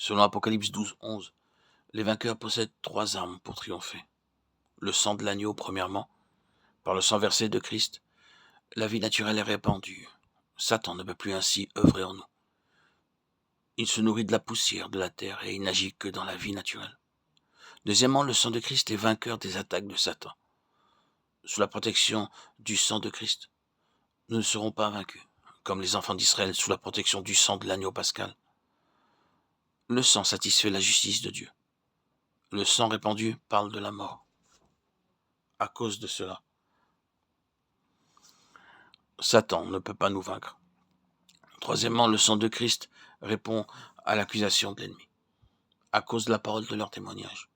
Selon Apocalypse 12:11, les vainqueurs possèdent 3 armes pour triompher. Le sang de l'agneau, premièrement. Par le sang versé de Christ, la vie naturelle est répandue. Satan ne peut plus ainsi œuvrer en nous. Il se nourrit de la poussière de la terre et il n'agit que dans la vie naturelle. Deuxièmement, le sang de Christ est vainqueur des attaques de Satan. Sous la protection du sang de Christ, nous ne serons pas vaincus, comme les enfants d'Israël sous la protection du sang de l'agneau pascal. Le sang satisfait la justice de Dieu. Le sang répandu parle de la mort. À cause de cela, Satan ne peut pas nous vaincre. Troisièmement, le sang de Christ répond à l'accusation de l'ennemi, à cause de la parole de leur témoignage.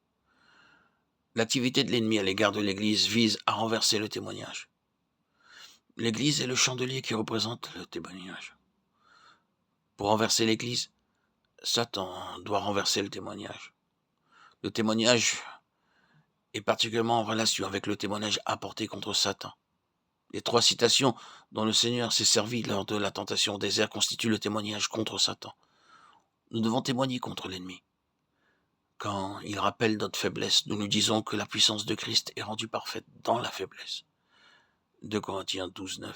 L'activité de l'ennemi à l'égard de l'Église vise à renverser le témoignage. L'Église est le chandelier qui représente le témoignage. Pour renverser l'Église, Satan doit renverser le témoignage. Le témoignage est particulièrement en relation avec le témoignage apporté contre Satan. Les 3 citations dont le Seigneur s'est servi lors de la tentation au désert constituent le témoignage contre Satan. Nous devons témoigner contre l'ennemi. Quand il rappelle notre faiblesse, nous nous disons que la puissance de Christ est rendue parfaite dans la faiblesse. 2 Corinthiens 12:9.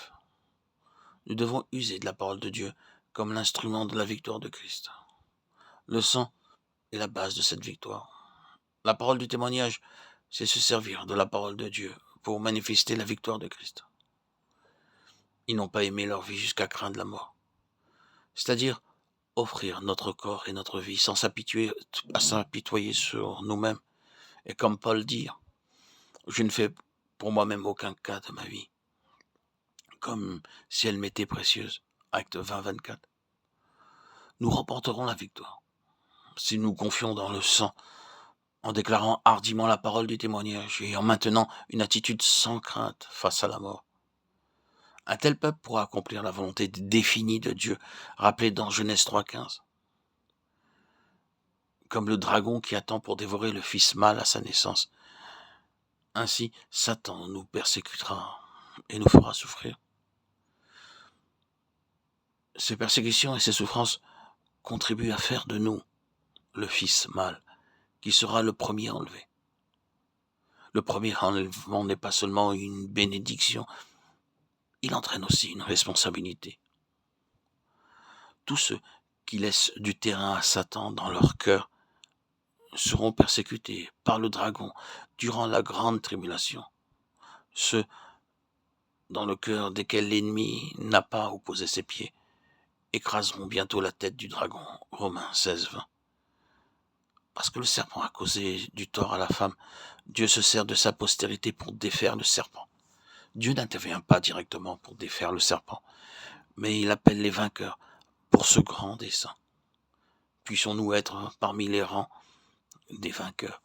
Nous devons user de la parole de Dieu comme l'instrument de la victoire de Christ. Le sang est la base de cette victoire. La parole du témoignage, c'est se servir de la parole de Dieu pour manifester la victoire de Christ. Ils n'ont pas aimé leur vie jusqu'à craindre la mort. C'est-à-dire offrir notre corps et notre vie sans s'apitoyer sur nous-mêmes. Et comme Paul dit, je ne fais pour moi-même aucun cas de ma vie, comme si elle m'était précieuse. Acte 20-24. Nous remporterons la victoire si nous confions dans le sang, en déclarant hardiment la parole du témoignage et en maintenant une attitude sans crainte face à la mort. Un tel peuple pourra accomplir la volonté définie de Dieu, rappelée dans Genèse 3:15. Comme le dragon qui attend pour dévorer le fils mâle à sa naissance. Ainsi, Satan nous persécutera et nous fera souffrir. Ces persécutions et ces souffrances contribuent à faire de nous le fils mâle, qui sera le premier enlevé. Le premier enlèvement n'est pas seulement une bénédiction, il entraîne aussi une responsabilité. Tous ceux qui laissent du terrain à Satan dans leur cœur seront persécutés par le dragon durant la grande tribulation. Ceux dans le cœur desquels l'ennemi n'a pas opposé ses pieds écraseront bientôt la tête du dragon. Romains 16:20. Parce que le serpent a causé du tort à la femme, Dieu se sert de sa postérité pour défaire le serpent. Dieu n'intervient pas directement pour défaire le serpent, mais il appelle les vainqueurs pour ce grand dessein. Puissions-nous être parmi les rangs des vainqueurs.